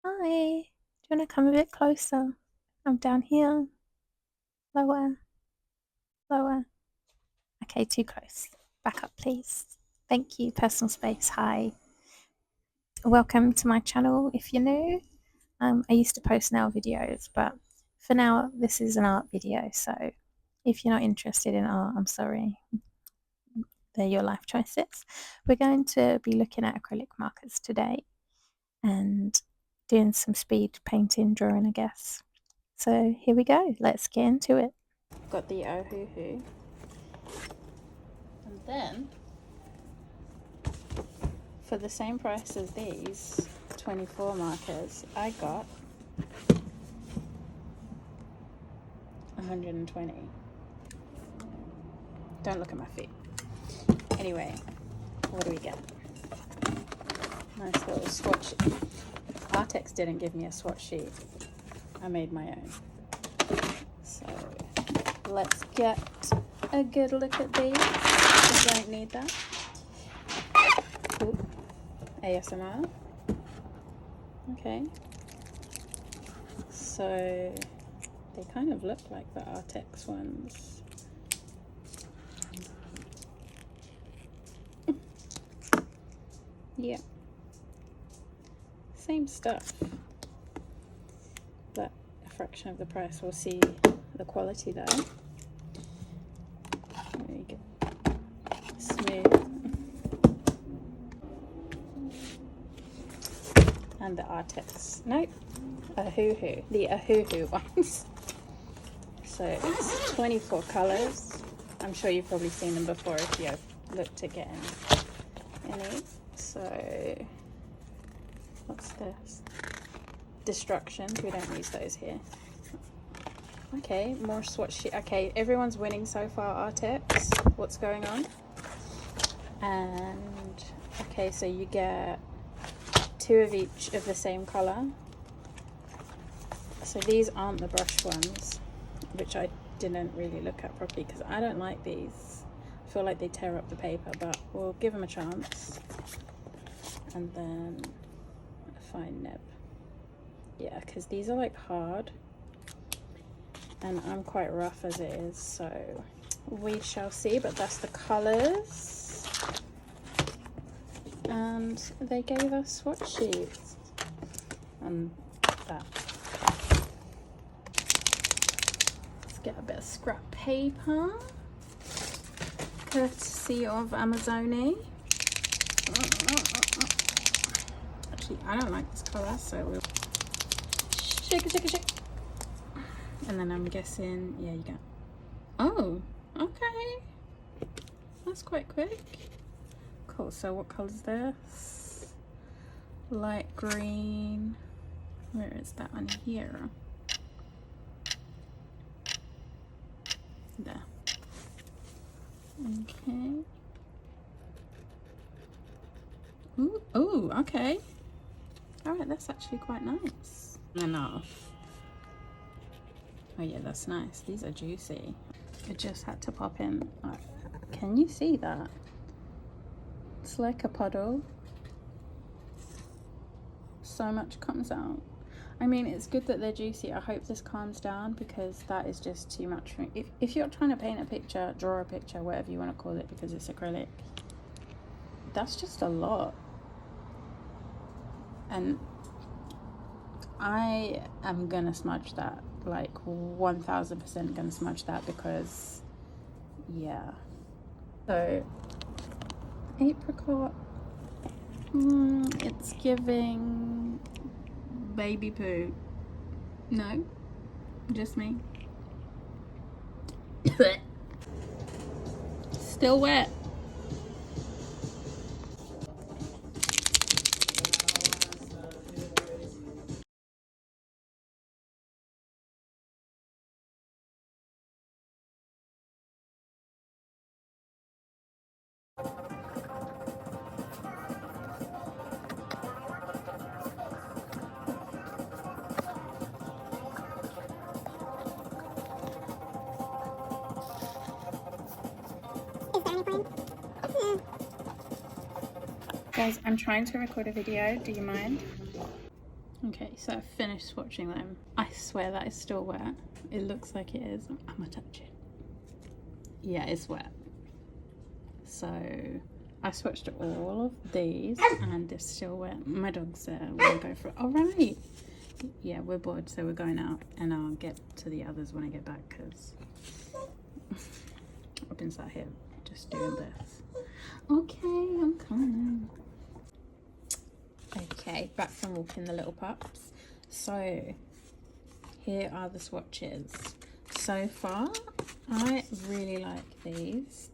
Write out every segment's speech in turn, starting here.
Hi, do you want to come a bit closer? I'm down here. Lower, lower. Okay, too close. Back up, please. Thank you, personal space. Hi. Welcome to my channel if you're new. I used to post nail videos, but for now, this is an art video. So if you're not interested in art, I'm sorry. They're your life choices. We're going to be looking at acrylic markers today and doing some speed painting, drawing, I guess. So here we go. Let's get into it. Got the Ohuhu. And then, for the same price as these 24 markers, I got 120. Don't look at my feet. Anyway, what do we get? Nice little swatch sheet. Arrtx didn't give me a swatch sheet. I made my own. So let's get a good look at these. We don't need that. Ooh. ASMR. Okay. So they kind of look like the Arrtx ones. Yeah. Same stuff, but a fraction of the price. We'll see the quality though. There you go. Smooth. And the Arrtx. Nope. Ohuhu. The Ohuhu ones. So it's 24 colours. I'm sure you've probably seen them before if you've looked again. Any. So what's this? Destructions. We don't use those here. Okay, more swatch sheet. Okay, everyone's winning so far. Arrtx. What's going on? And okay, so you get 2 of each of the same color. So these aren't the brush ones, which I didn't really look at properly because I don't like these. I feel like they tear up the paper, but we'll give them a chance. And then a fine nib. Yeah, because these are like hard and I'm quite rough as it is, so we shall see. But that's the colors, and they gave us swatch sheets and that. Let's get a bit of scrap paper, courtesy of Amazoni. Actually, I don't like this color, so we'll shake it, shake it, shake. And then I'm guessing, yeah, you go. Oh, okay. That's quite quick. Cool, so what color is this? Light green. Where is that one? Here. There. Okay. Ooh, ooh, okay. Alright, that's actually quite nice. Enough. Oh yeah, that's nice. These are juicy. It just had to pop in. Oh, can you see that? It's like a puddle. So much comes out. I mean, it's good that they're juicy. I hope this calms down because that is just too much for me. If you're trying to paint a picture, draw a picture, whatever you want to call it, because it's acrylic, that's just a lot. And I am gonna smudge that, like 1000% gonna smudge that because yeah. So apricot, it's giving baby poo. No, just me. Still wet. Guys, I'm trying to record a video. Do you mind? Okay, so I've finished swatching them. I swear that is still wet. It looks like it is. I'm gonna touch it. Yeah, it's wet. So I swatched all of these and it's still wet. My dog's there. We'll go for it. All right. Yeah, we're bored, so we're going out, and I'll get to the others when I get back because I've been sat here just doing this. Okay, I'm coming. Okay, back from walking the little pups. So here are the swatches. So far, I really like these.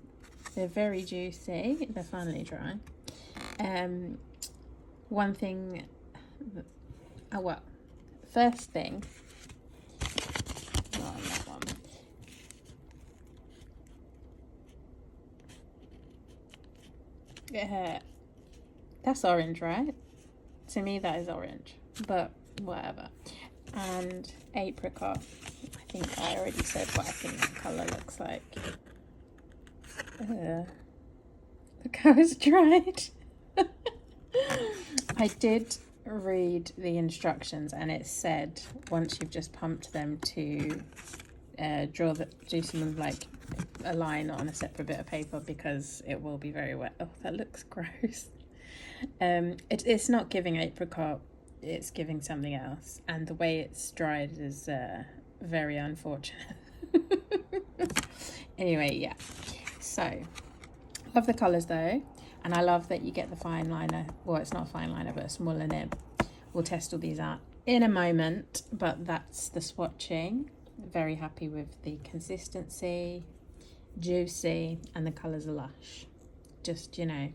They're very juicy. They're finally dry. One thing, first thing, not on that one. That's orange, right? To me, that is orange, but whatever. And apricot. I think I already said what I think that colour looks like. Look how it's dried. I did read the instructions, and it said once you've just pumped them to do some like a line on a separate bit of paper because it will be very wet. Oh, that looks gross. It's not giving apricot, it's giving something else, and the way it's dried is very unfortunate. Anyway, yeah, so love the colours though, and I love that you get the fine liner. Well, it's not a fine liner, but a smaller nib. We'll test all these out in a moment, but that's the swatching. Very happy with the consistency, juicy, and the colours are lush. Just, you know,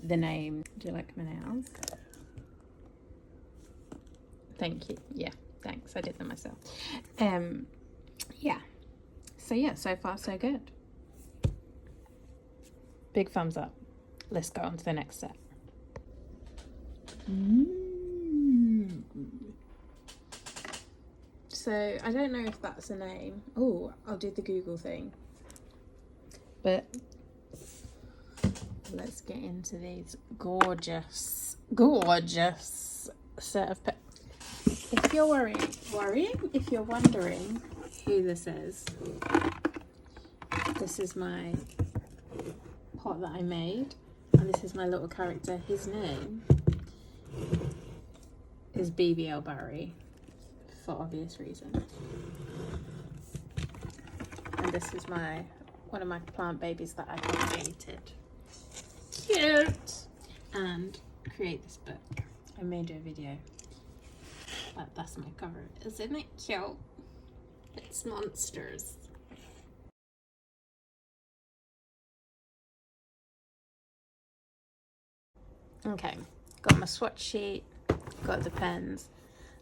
the name. Do you like my nails? Thank you. Yeah, thanks. I did them myself. Yeah. So yeah, so far so good. Big thumbs up. Let's go on to the next set. So I don't know if that's a name. Oh, I'll do the Google thing. But let's get into these gorgeous set of if you're if you're wondering who this is my pot that I made, and this is my little character. His name is BBL Barry, for obvious reasons. And this is one of my plant babies that I created. Cute! And create this book. I made a video. But that's my cover. Isn't it cute? It's monsters. Okay, got my swatch sheet, got the pens.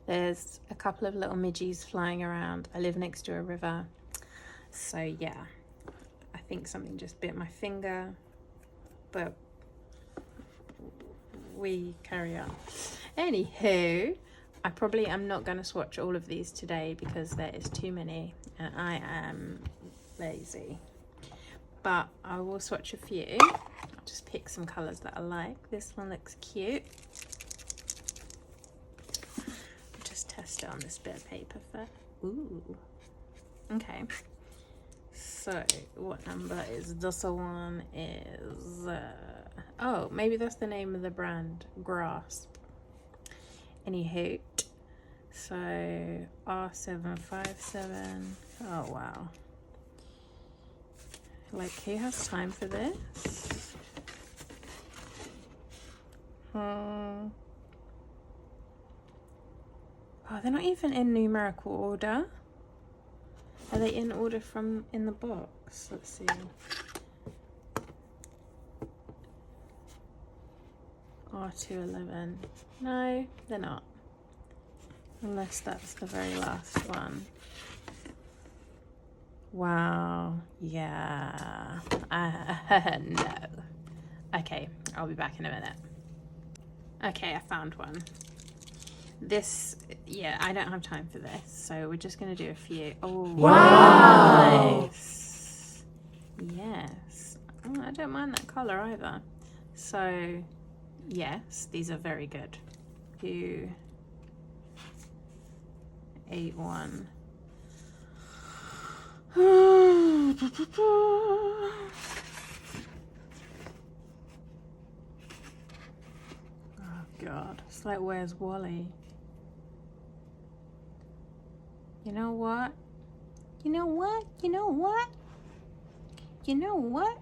There's a couple of little midgies flying around. I live next to a river, so yeah, I think something just bit my finger, but we carry on. Anywho, I probably am not going to swatch all of these today because there is too many and I am lazy, but I will swatch a few. I'll just pick some colours that I like. This one looks cute. Just test it on this bit of paper first. Ooh, okay. So what number is this one? Is oh, maybe that's the name of the brand, Grasp. Anywho, so R757. Oh wow, like who has time for this? Oh, they're not even in numerical order. Are they in order from in the box? Let's see. R211. No, they're not. Unless that's the very last one. Wow. Yeah. No. Okay, I'll be back in a minute. Okay, I found one. This, yeah, I don't have time for this, so we're just going to do a few. Oh, wow. Nice. Yes. Oh, I don't mind that colour either. So, yes, these are very good. 81. Oh God, it's like, where's Wally? You know what? You know what? You know what? You know what?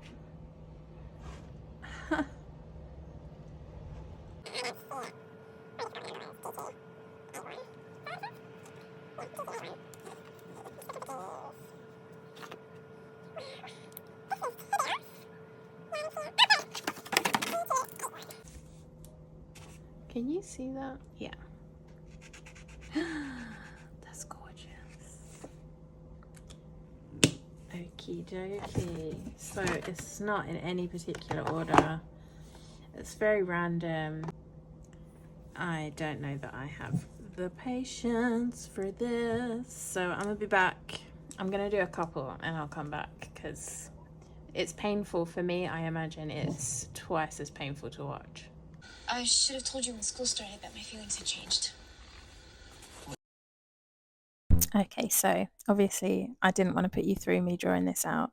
Can you see that? Yeah. That's gorgeous. Okie dokie. So it's not in any particular order. It's very random. I don't know that I have the patience for this. So I'm gonna be back. I'm gonna do a couple and I'll come back because it's painful for me. I imagine it's twice as painful to watch. I should have told you when school started that my feelings had changed. Okay, so obviously I didn't want to put you through me drawing this out.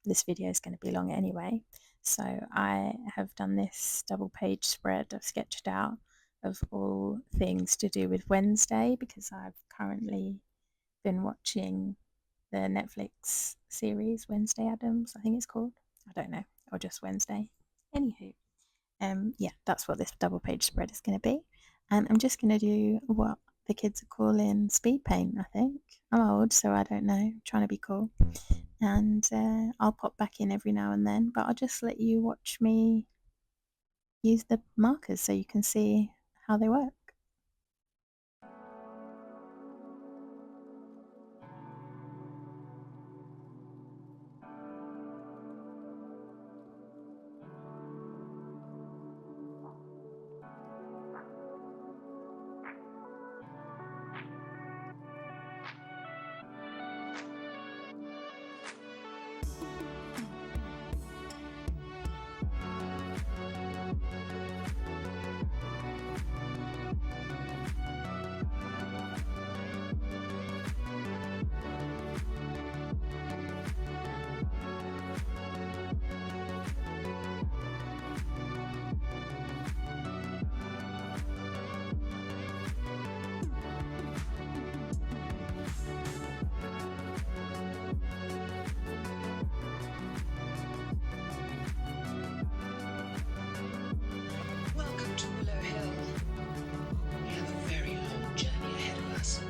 This video is going to be long anyway. So I have done this double page spread I've sketched out of all things to do with Wednesday because I've currently been watching the Netflix series Wednesday Addams, I think it's called. I don't know, or just Wednesday. Anywho, yeah, that's what this double page spread is going to be. And I'm just going to do what the kids are calling speed paint, I think. I'm old, so I don't know. I'm trying to be cool. And I'll pop back in every now and then, but I'll just let you watch me use the markers so you can see how they work. Welcome to Willow Hill. We have a very long journey ahead of us.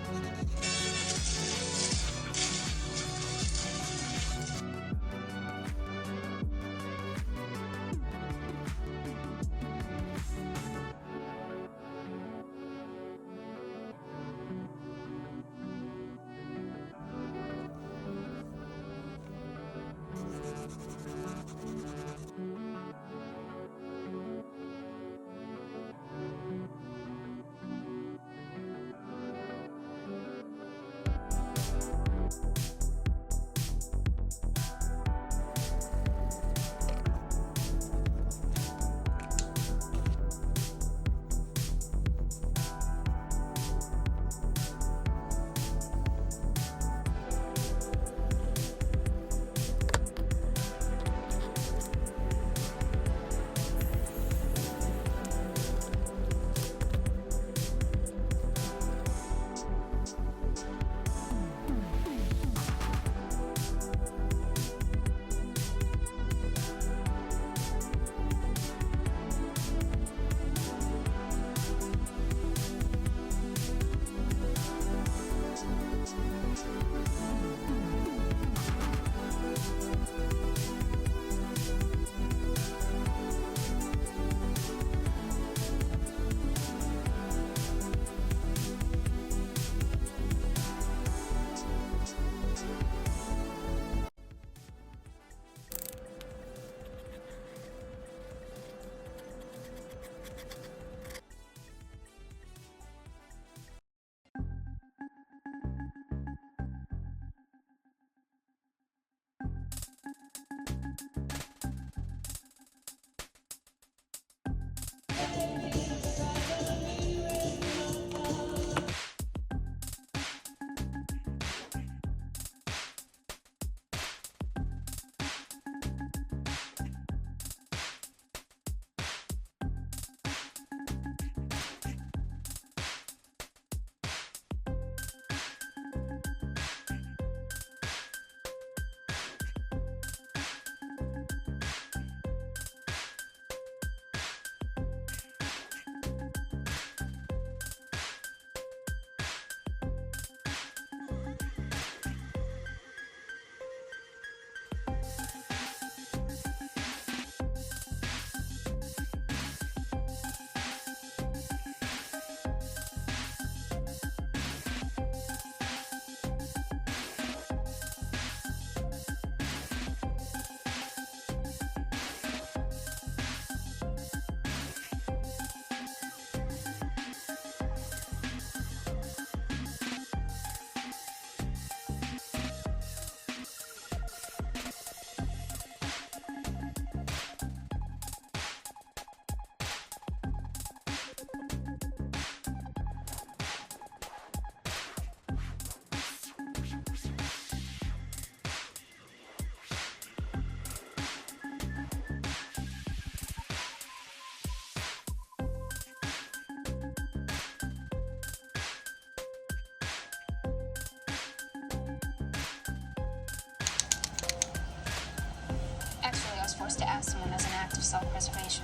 to ask someone as an act of self-preservation.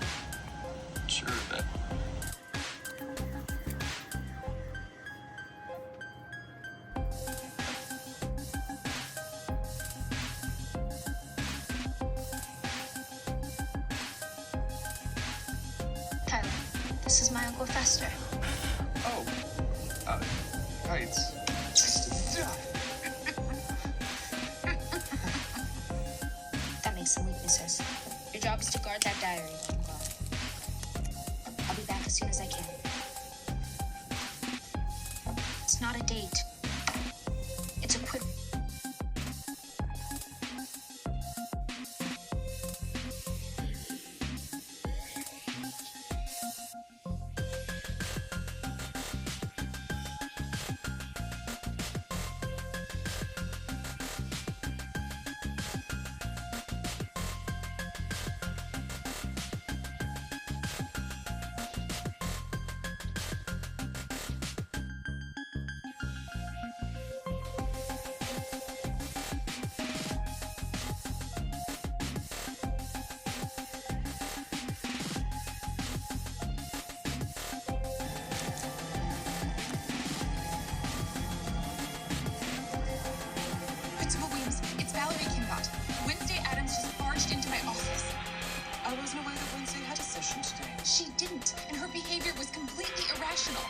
Sure, but Tyler, this is my Uncle Fester. oh, heights. That makes some weaknesses. Your job is to guard that diary while I'm gone. I'll be back as soon as I can. It's not a date. It's a quick. Principal Williams, it's Valerie Kimbat. Wednesday Addams just barged into my office. I wasn't aware that Wednesday had a session today. She didn't, and her behavior was completely irrational.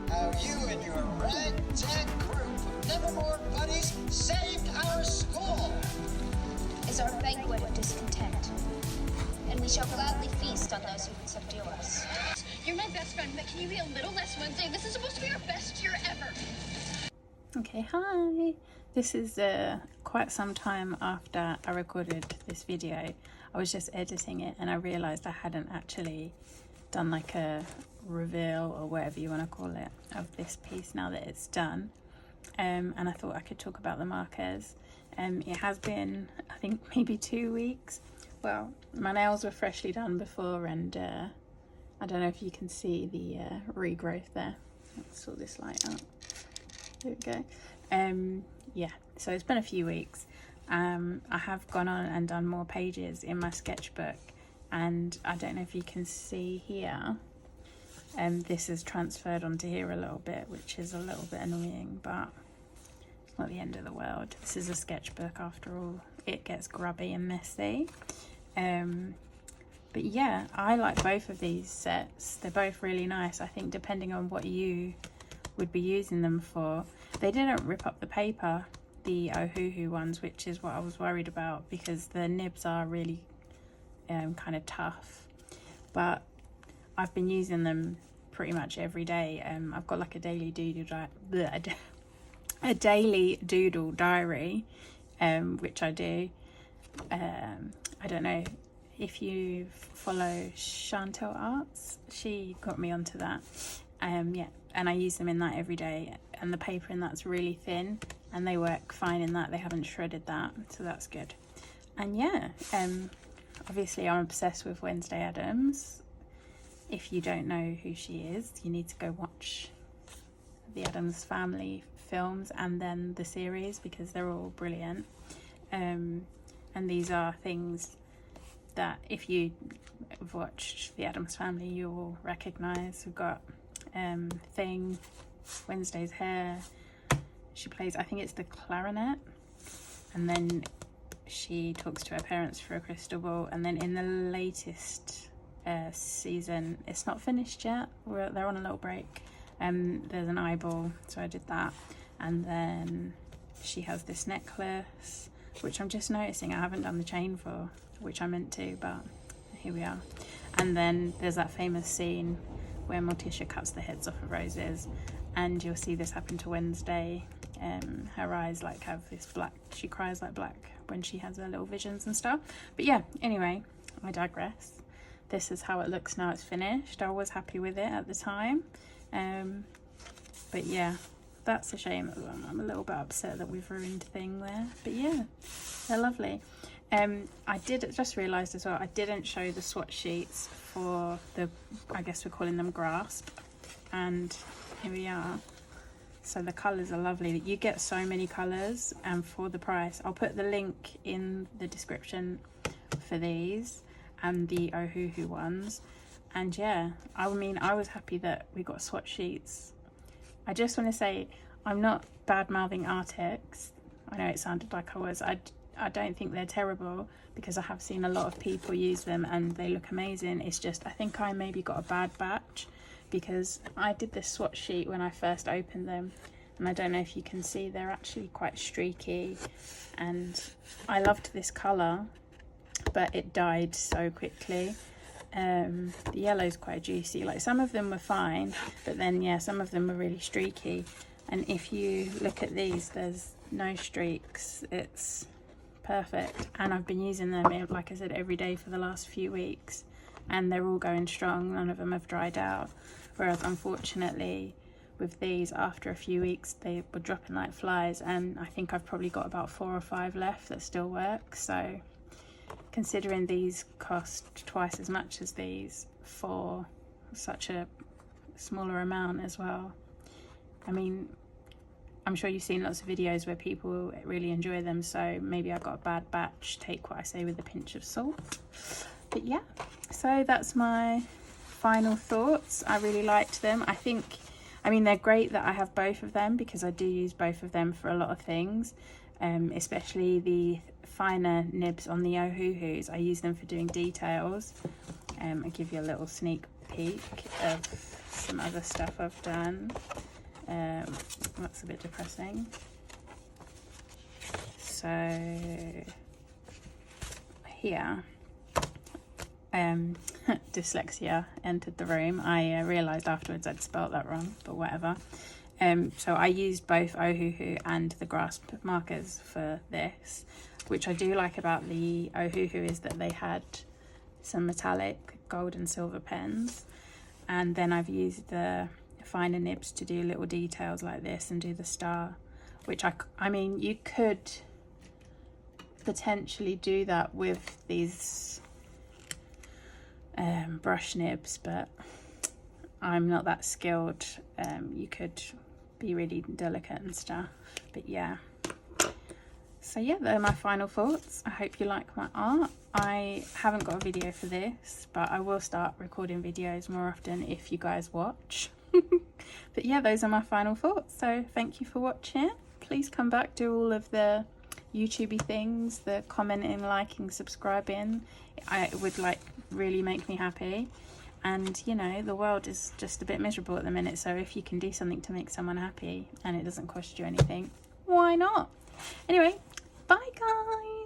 How you and your ragtag group of Nevermore buddies saved our school. is our banquet of discontent, and we shall gladly feast on those who would subdue us. You're my best friend, but can you be a little less Wednesday? This is supposed to be our best year ever. Okay, hi. This is quite some time after I recorded this video. I was just editing it and I realised I hadn't actually done like a reveal or whatever you want to call it of this piece now that it's done. And I thought I could talk about the markers. It has been, I think, maybe 2 weeks. Well, my nails were freshly done before, and I don't know if you can see the regrowth there. Let's sort this light out. There we go. Yeah, so it's been a few weeks. I have gone on and done more pages in my sketchbook, and I don't know if you can see here. This is transferred onto here a little bit, which is a little bit annoying, but it's not the end of the world. This is a sketchbook after all. It gets grubby and messy. But yeah, I like both of these sets. They're both really nice. I think depending on what you would be using them for. They didn't rip up the paper, the Ohuhu ones, which is what I was worried about, because the nibs are really kind of tough. But I've been using them pretty much every day. I've got like a daily doodle diary, which I do. I don't know if you follow Chantel Arts. She got me onto that. Yeah, and I use them in that every day, and the paper in that's really thin and they work fine in that. They haven't shredded that, so that's good. And yeah, obviously I'm obsessed with Wednesday Addams. If you don't know who she is, you need to go watch the Addams Family films and then the series, because they're all brilliant. And these are things that if you have watched the Addams Family, you will recognise. We've got Thing, Wednesday's hair. She plays, I think it's the clarinet, and then she talks to her parents for a crystal ball. And then in the latest season, it's not finished yet, they're on a little break, there's an eyeball, so I did that. And then she has this necklace, which I'm just noticing I haven't done the chain for, which I meant to, but here we are. And then there's that famous scene where Morticia cuts the heads off of roses, and you'll see this happen to Wednesday. Her eyes like have this black, she cries like black when she has her little visions and stuff. But yeah, anyway, I digress. This is how it looks now it's finished. I was happy with it at the time, but yeah, that's a shame. I'm a little bit upset that we've ruined Thing there, but yeah, they're lovely. I did just realised as well, I didn't show the swatch sheets for the, I guess we're calling them Grasp, and here we are. So the colours are lovely. You get so many colours, and for the price, I'll put the link in the description for these and the Ohuhu ones. And yeah, I mean, I was happy that we got swatch sheets. I just want to say, I'm not bad-mouthing Arrtx. I know it sounded like I was. I don't think they're terrible, because I have seen a lot of people use them and they look amazing. It's just, I think I maybe got a bad batch, because I did this swatch sheet when I first opened them, and I don't know if you can see, they're actually quite streaky, and I loved this colour, but it died so quickly. The yellow's quite juicy. Like, some of them were fine, but then yeah, some of them were really streaky. And if you look at these, there's no streaks. It's perfect, and I've been using them, like I said, every day for the last few weeks, and they're all going strong. None of them have dried out, whereas unfortunately with these, after a few weeks they were dropping like flies, and I think I've probably got about 4 or 5 left that still work. So considering these cost twice as much as these for such a smaller amount as well, I mean, I'm sure you've seen lots of videos where people really enjoy them, so maybe I got a bad batch. Take what I say with a pinch of salt. But yeah, so that's my final thoughts. I really liked them. I mean, they're great that I have both of them, because I do use both of them for a lot of things, especially the finer nibs on the Ohuhus. I use them for doing details. I'll give you a little sneak peek of some other stuff I've done. That's a bit depressing. So here, dyslexia entered the room. I realised afterwards I'd spelt that wrong, but whatever. So I used both Ohuhu and the Grasp markers for this. Which I do like about the Ohuhu is that they had some metallic gold and silver pens, and then I've used the finer nibs to do little details like this and do the star, which I mean you could potentially do that with these brush nibs, but I'm not that skilled. You could be really delicate and stuff, but yeah. So yeah, they're my final thoughts. I hope you like my art. I haven't got a video for this, but I will start recording videos more often if you guys watch. But yeah, those are my final thoughts. So thank you for watching. Please come back, do all of the YouTubey things, the commenting, liking, subscribing. It would like really make me happy. And you know, the world is just a bit miserable at the minute, so if you can do something to make someone happy and it doesn't cost you anything, why not? Anyway, bye guys.